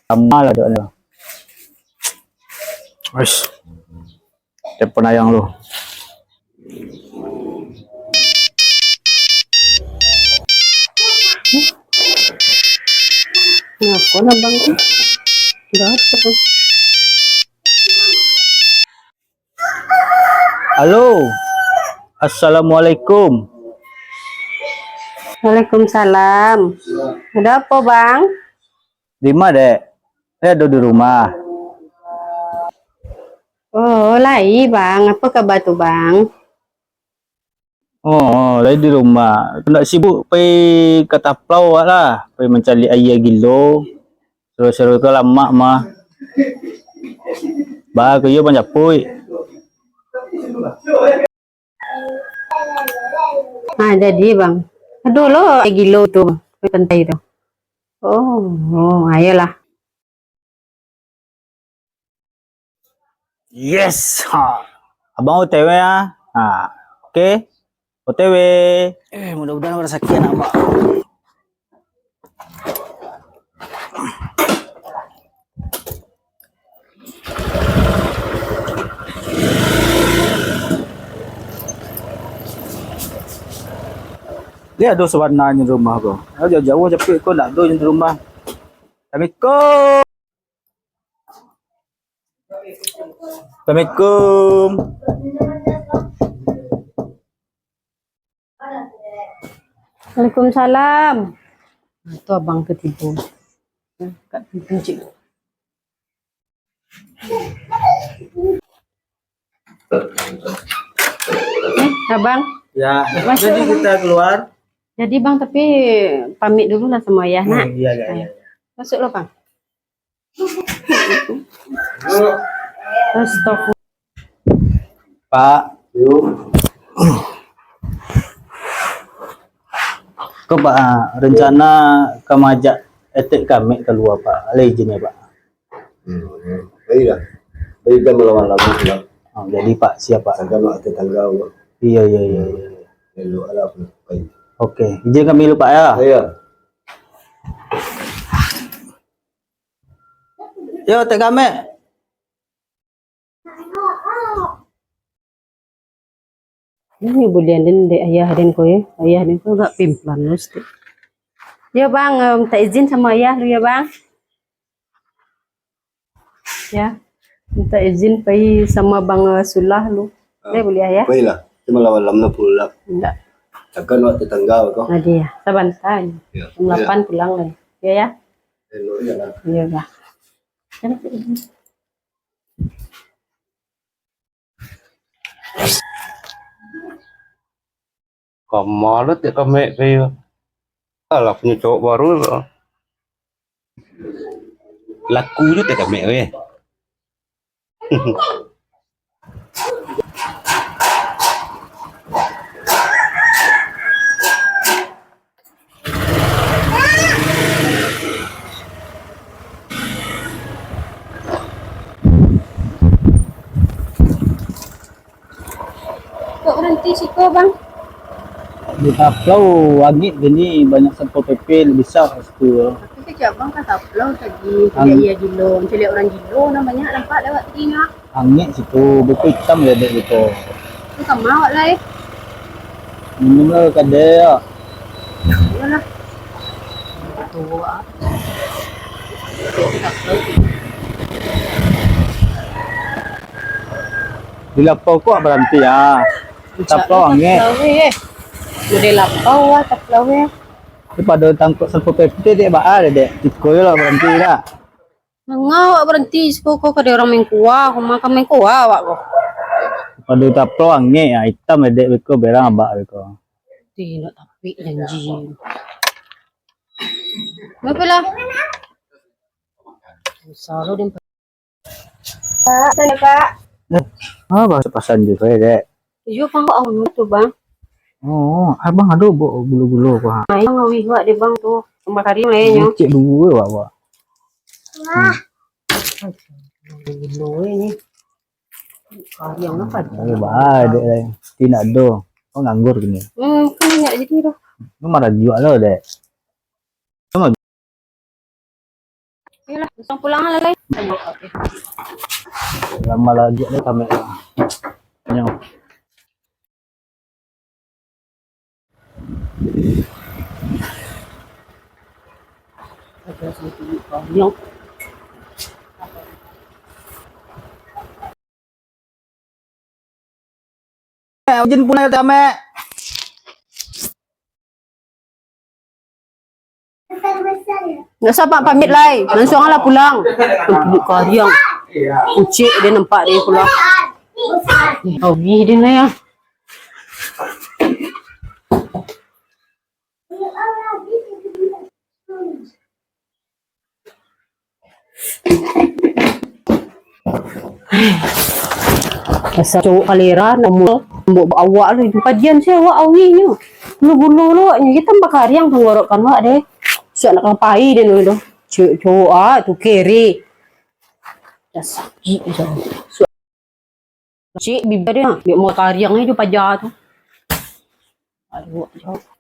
Sama lah doanya. Wes. Telepon ayang lu. Ngaku na bang ko? Dapat ko. Halo. Assalamualaikum. Waalaikumsalam. Ada apa bang? Di mana, Dek? Saya ada di rumah. Oh lai bang, apa kabar tu bang? Oh, lagi di rumah. Nak sibuk pergi ke Taplau lah. Pergi mencari ayah gilo. Seru-seru ke lama mah. Bah, ke banyak pui. Jadi bang. Aduh lo gilo tu, pentai tu. Oh, ayolah. Yes. Ha. Abang OTW ya. Ha. Oke. OTW. Mudah-mudahan merasa kian abang. Dia ada sebenarnya di rumah kau. Jauh-jauh tapi kau nak ada di rumah. Assalamualaikum. Assalamualaikum. Waalaikumsalam. Itu abang ketipu. Kat kunci. Abang. Ya, Masuk, jadi kita keluar. Jadi bang, tapi pamit dulu lah sama ayah nak. Iya. Masuk lo bang. Astagfirullah. Pak, yuk. Kau Pak, rencana kemajak etik kami keluar Pak. Ada izin ya Pak? Baiklah. Baiklah melawan lawan. Oh, jadi Pak, siap Pak. Agama tetangga. Iya. Lalu ala pun. Baik. Oke, izin kami dulu Pak ya. Iya. Yo, etik kami. Ini boleh dek ayah dan ko ya. Ayah dan ko gak pimplan mesti. Ya bang, minta izin sama ayah lu ya bang. Ya, minta izin pergi sama bang Sulah lu. Boleh ayah? Baiklah. Cuma lawan lamna pula. Enggak. Takkan waktu tetangga kau. Nah dia, sebentar. Ya. Jam 8 pulang lagi. Ya. Iya. Iya bang. Kemarin tak kami kayak. Alah punya cowok baru loh. Laku je tak kami weh. Kok berhenti situ bang? Di Taplau wagit ini banyak Satpol PP lebih besar situ. Tapi kejap bang kata pulau tadi. Iya gilo, mencari orang gilo namanya nampak lewat sini. Angin situ, buku hitam ya dek gitu. Itu kan mau lah eh. Minum lah kadang. Iyalah. Tua. Di Lapau kok berhenti ya. Taplau angin. Model lapau lah taplau ya. Tapi pada tangkap Satpol PP dia baal dek. Tiko lah berhenti dah. Ngawak berhenti sepoko kada orang main kuah, makan main kuah awak kok. Pada Taplau angin ya hitam ya dek beko berang abak beko. Tidak tapi janji. Berapa lah? Selalu dia. Pak, sana Kak. Bahasa pasan juga ya dek. Iya bang, kok awak tu bang? Oh, abang ada bulu-bulu apa? Main ngawi wak dia bang tu. Sama kari lainnya. Cek dua wak. Wah. Bulu ini. Kari yang apa? Bah, dek lain. Tidak ada. Oh nganggur gini. Kan banyak jadi dah. Lu marah juga lo dek. Yalah, langsung pulang lah lagi. Lama lagi deh kami. Nyo. Yung Ujin punay kami. nggak sabar pamit lah. Langsung lah pulang. Karyang. Ucik dia nampak dia pulang. Oh, ni dia lah ya. Masa cowok kalera namun mbok awak lu jumpa dian sih awak awinya. Lu kita bakaryang tenggorokan wak deh. Siap nak kapai dia dulu. Cowok tu kiri. Dah sakit je. Cik bibir dia. Dia mau karyang aja pajar tu. Aduh, jauh.